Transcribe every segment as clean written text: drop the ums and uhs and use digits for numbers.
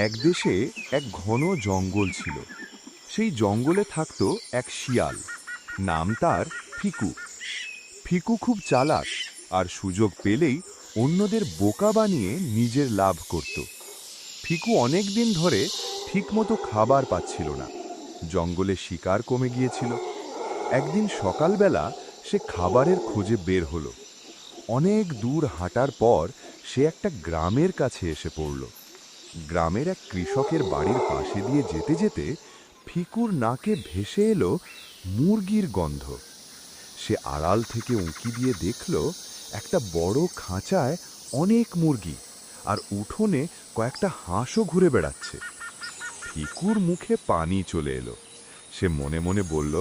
এক দেশে এক ঘন জঙ্গল ছিল। সেই জঙ্গলে থাকত এক শিয়াল। নাম তার ফিকু। ফিকু খুব চালাক, আর সুযোগ পেলেই অন্যদের বোকা বানিয়ে নিজের লাভ করত। ফিকু অনেক দিন ধরে ঠিকমতো খাবার পাচ্ছিল না। জঙ্গলে শিকার কমে গিয়েছিল। একদিন সকালবেলা সে খাবারের খোঁজে বের হলো। অনেক দূর হাঁটার পর সে একটা গ্রামের কাছে এসে পড়ল। গ্রামের এক কৃষকের বাড়ির পাশে দিয়ে যেতে যেতে ফিকুর নাকে ভেসে এলো মুরগির গন্ধ। সে আড়াল থেকে উঁকি দিয়ে দেখল একটা বড় খাঁচায় অনেক মুরগি, আর উঠোনে কয়েকটা হাঁসও ঘুরে বেড়াচ্ছে। ফিকুর মুখে পানি চলে এলো। সে মনে মনে বলল,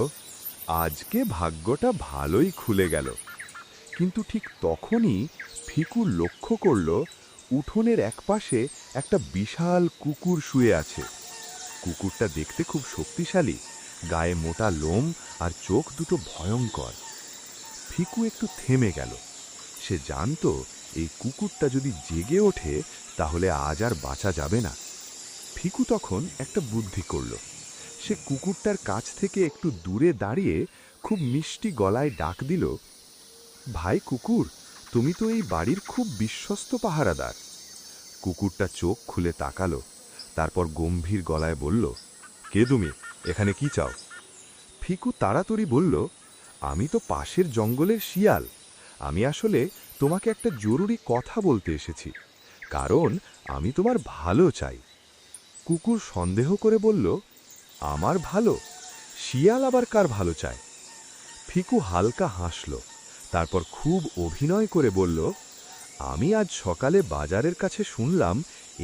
আজকে ভাগ্যটা ভালোই খুলে গেল। কিন্তু ঠিক তখনই ফিকু লক্ষ্য করল উঠোনের একপাশে একটা বিশাল কুকুর শুয়ে আছে। কুকুরটা দেখতে খুব শক্তিশালী, গায়ে মোটা লোম আর চোখ দুটো ভয়ঙ্কর। ফিকু একটু থেমে গেল। সে জানত এই কুকুরটা যদি জেগে ওঠে তাহলে আজ আর বাঁচা যাবে না। ফিকু তখন একটা বুদ্ধি করল। সে কুকুরটার কাছ থেকে একটু দূরে দাঁড়িয়ে খুব মিষ্টি গলায় ডাক দিল, ভাই কুকুর, তুমি তো এই বাড়ির খুব বিশ্বস্ত পাহারাদার। কুকুরটা চোখ খুলে তাকালো, তারপর গম্ভীর গলায় বলল, কে তুমি? এখানে কি চাও? ফিকু তাড়াতাড়ি বলল, আমি তো পাশের জঙ্গলের শিয়াল। আমি আসলে তোমাকে একটা জরুরি কথা বলতে এসেছি, কারণ আমি তোমার ভালো চাই। কুকুর সন্দেহ করে বলল, আমার ভালো? শিয়াল আবার কার ভালো চায়? ফিকু হালকা হাসল, তারপর খুব অভিনয় করে বলল, আমি আজ সকালে বাজারের কাছে শুনলাম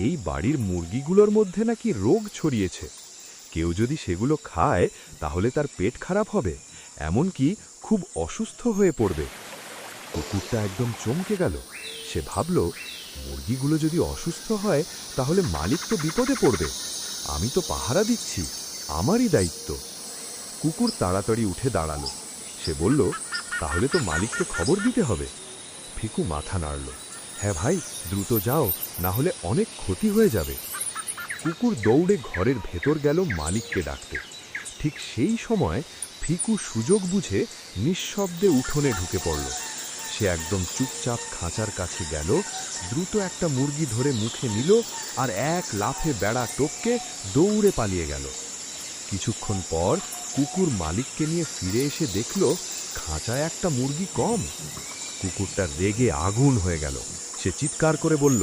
এই বাড়ির মুরগিগুলোর মধ্যে নাকি রোগ ছড়িয়েছে। কেউ যদি সেগুলো খায় তাহলে তার পেট খারাপ হবে, এমনকি খুব অসুস্থ হয়ে পড়বে। কুকুরটা একদম চমকে গেল। সে ভাবল, মুরগিগুলো যদি অসুস্থ হয় তাহলে মালিক তো বিপদে পড়বে। আমি তো পাহারা দিচ্ছি, আমারই দায়িত্ব। কুকুর তাড়াতাড়ি উঠে দাঁড়ালো। সে বলল, তাহলে তো মালিককে খবর দিতে হবে। ফিকু মাথা নাড়ল, হ্যাঁ ভাই, দ্রুত যাও, না হলে অনেক ক্ষতি হয়ে যাবে। কুকুর দৌড়ে ঘরের ভেতর গেল মালিককে ডাকতে। ঠিক সেই সময় ফিকু সুযোগ বুঝে নিঃশব্দে উঠোনে ঢুকে পড়ল। সে একদম চুপচাপ খাঁচার কাছে গেল, দ্রুত একটা মুরগি ধরে মুখে নিল, আর এক লাফে বেড়া টপকে দৌড়ে পালিয়ে গেল। কিছুক্ষণ পর কুকুর মালিককে নিয়ে ফিরে এসে দেখল খাঁচায় একটা মুরগি কম। কুকুরটা রেগে আগুন হয়ে গেল। সে চিৎকার করে বলল,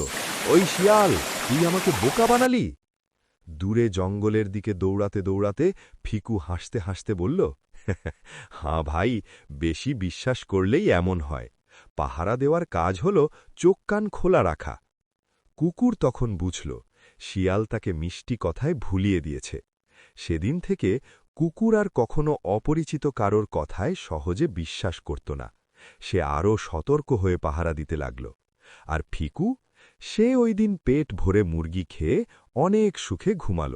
ওই শিয়াল, তুই আমাকে বোকা বানালি! দূরে জঙ্গলের দিকে দৌড়াতে দৌড়াতে ফিকু হাসতে হাসতে বলল, হাঁ ভাই, বেশি বিশ্বাস করলেই এমন হয়। পাহারা দেওয়ার কাজ হল চোখ কান খোলা রাখা। কুকুর তখন বুঝল শিয়াল তাকে মিষ্টি কথায় ভুলিয়ে দিয়েছে। সেদিন থেকে কুকুর আর কখনো অপরিচিত কারোর কথায় সহজে বিশ্বাস করত না। সে আরও সতর্ক হয়ে পাহারা দিতে লাগল। আর ফিকু, সে ওই দিন পেট ভরে মুরগি খেয়ে অনেক সুখে ঘুমাল।